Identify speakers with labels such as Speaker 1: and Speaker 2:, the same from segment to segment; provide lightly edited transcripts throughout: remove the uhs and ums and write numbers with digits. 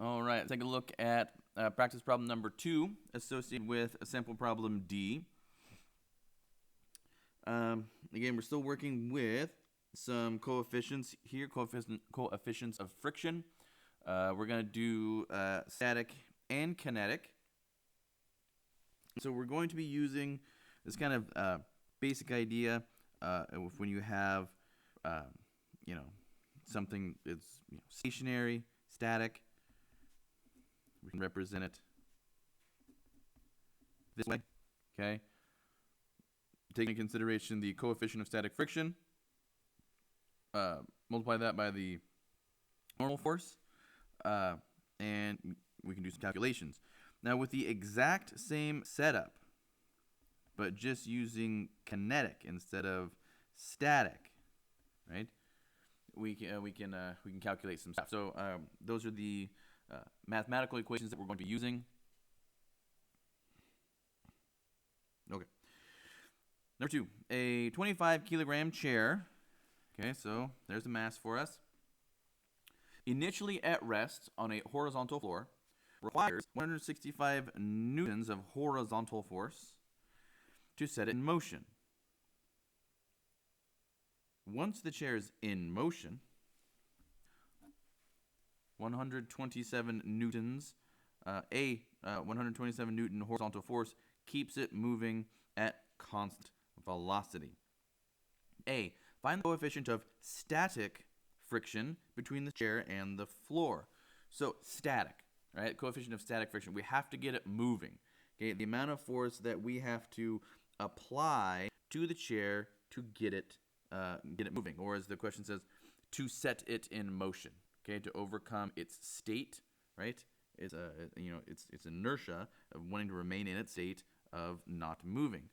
Speaker 1: All right, let's take a look at practice problem number 2 associated with a sample problem D. Again, we're still working with some coefficients here, coefficients of friction. We're going to do static and kinetic. So we're going to be using this kind of basic idea when you have, you know, something that's stationary, static. We can represent it this way, okay? Taking into consideration the coefficient of static friction, multiply that by the normal force, and we can do some calculations. Now, with the exact same setup, but just using kinetic instead of static, right? We can calculate some stuff. So those are the mathematical equations that we're going to be using. Okay. Number 2, a 25 kilogram chair. Okay, so there's the mass for us. Initially at rest on a horizontal floor, requires 165 newtons of horizontal force to set it in motion. Once the chair is in motion, 127 newtons, 127 newton horizontal force keeps it moving at constant velocity. A, find the coefficient of static friction between the chair and the floor. So static, right? Coefficient of static friction. We have to get it moving. Okay, the amount of force that we have to apply to the chair to get it moving, or as the question says, to set it in motion. Okay, to overcome its state, right? It's its inertia of wanting to remain in its state of not moving.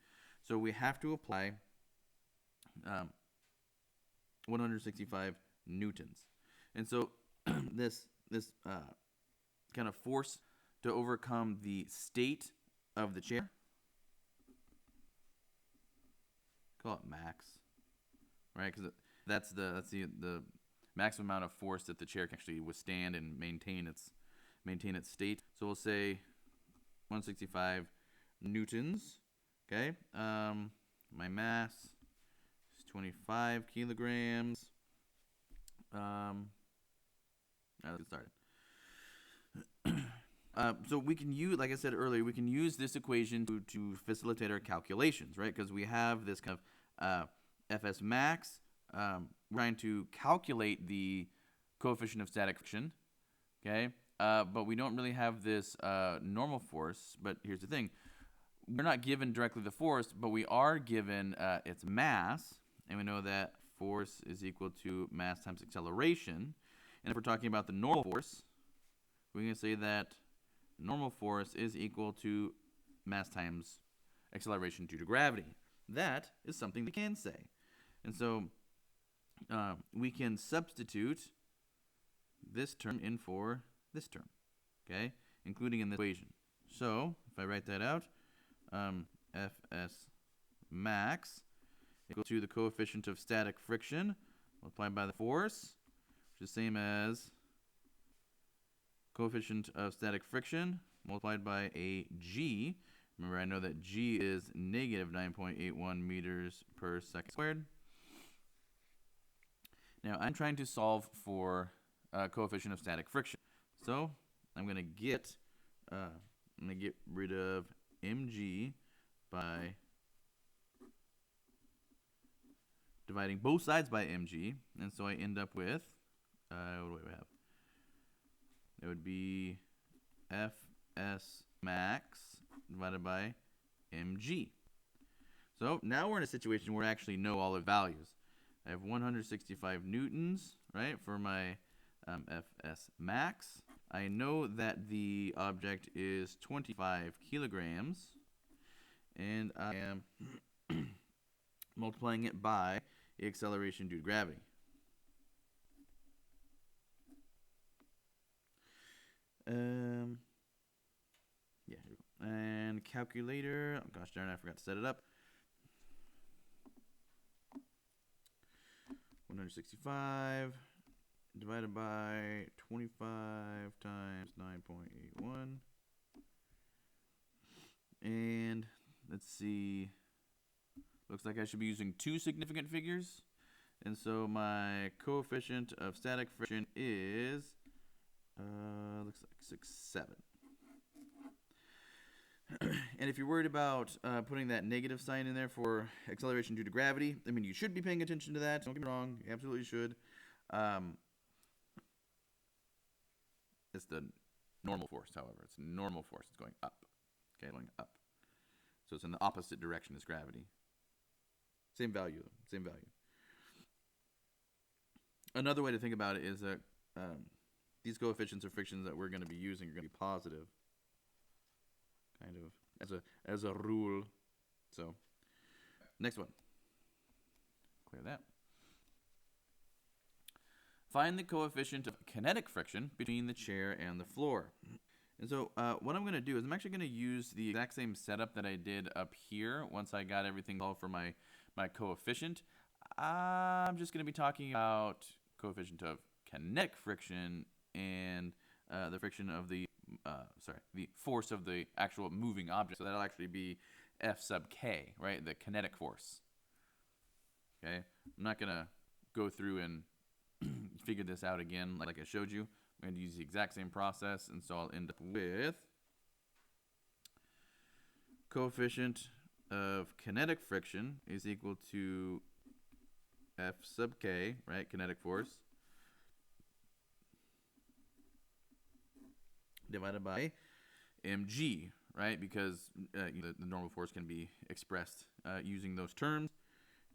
Speaker 1: So we have to apply 165 newtons, and so this kind of force to overcome the state of the chair, call it max, right? Because that's the maximum amount of force that the chair can actually withstand and maintain its state. So we'll say 165 newtons. Okay, my mass is 25 kilograms. Let's get started. So we can use, like I said earlier, we can use this equation to facilitate our calculations, right? Because we have this kind of Fs max. Trying to calculate the coefficient of static friction, okay? But we don't really have this normal force. But here's the thing. We're not given directly the force, but we are given its mass. And we know that force is equal to mass times acceleration. And if we're talking about the normal force, we can say that normal force is equal to mass times acceleration due to gravity. That is something we can say. And so we can substitute this term in for this term, okay, including in the equation. So if I write that out, Fs max equal to the coefficient of static friction multiplied by the force, which is the same as coefficient of static friction multiplied by a g. Remember, I know that g is negative 9.81 meters per second squared. Now, I'm trying to solve for coefficient of static friction. So I'm going to get rid of mg by dividing both sides by mg. And so I end up with, what do we have? It would be Fs max divided by mg. So now we're in a situation where I actually know all the values. I have 165 newtons, right, for my Fs max. I know that the object is 25 kilograms, and I am multiplying it by the acceleration due to gravity. Yeah, here we go. And calculator, oh gosh darn, I forgot to set it up. 165 divided by 25 times minus 9.81. And let's see. Looks like I should be using two significant figures. And so my coefficient of static friction is, looks like 6.7. And if you're worried about putting that negative sign in there for acceleration due to gravity, I mean, you should be paying attention to that. Don't get me wrong. You absolutely should. It's the normal force, however. It's normal force. It's going up. Okay, going up. So it's in the opposite direction as gravity. Same value, same value. Another way to think about it is that these coefficients of frictions that we're going to be using are going to be positive, kind of as a rule. So, next one. Clear that. Find the coefficient of kinetic friction between the chair and the floor. And so what I'm going to do is I'm actually going to use the exact same setup that I did up here once I got everything solved for my coefficient. I'm just going to be talking about coefficient of kinetic friction and the friction of the force of the actual moving object. So that'll actually be F sub k, right? The kinetic force. Okay, I'm not going to go through and figure this out again like I showed you. I'm going to use the exact same process, and so I'll end up with coefficient of kinetic friction is equal to F sub k, right, kinetic force, divided by mg, right, because the normal force can be expressed using those terms.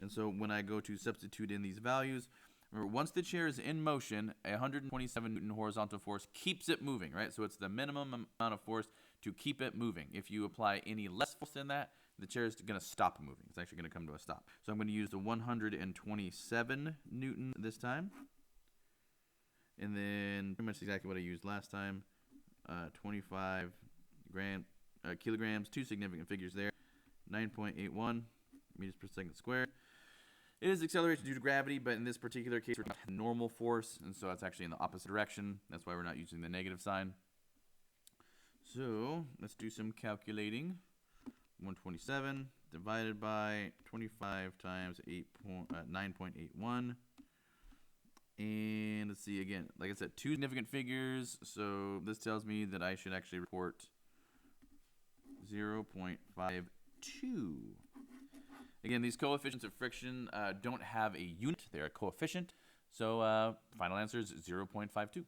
Speaker 1: And so when I go to substitute in these values, remember, once the chair is in motion, a 127 Newton horizontal force keeps it moving, right? So it's the minimum amount of force to keep it moving. If you apply any less force than that, the chair is going to stop moving. It's actually going to come to a stop. So I'm going to use the 127 Newton this time. And then pretty much exactly what I used last time. 25 kilograms, two significant figures there. 9.81 meters per second squared. It is acceleration due to gravity, but in this particular case, we're talking about normal force, and so it's actually in the opposite direction. That's why we're not using the negative sign. So let's do some calculating. 127 divided by 25 times 9.81. And let's see again. Like I said, two significant figures. So this tells me that I should actually report 0.52. Again, these coefficients of friction don't have a unit. They're a coefficient. So final answer is 0.52.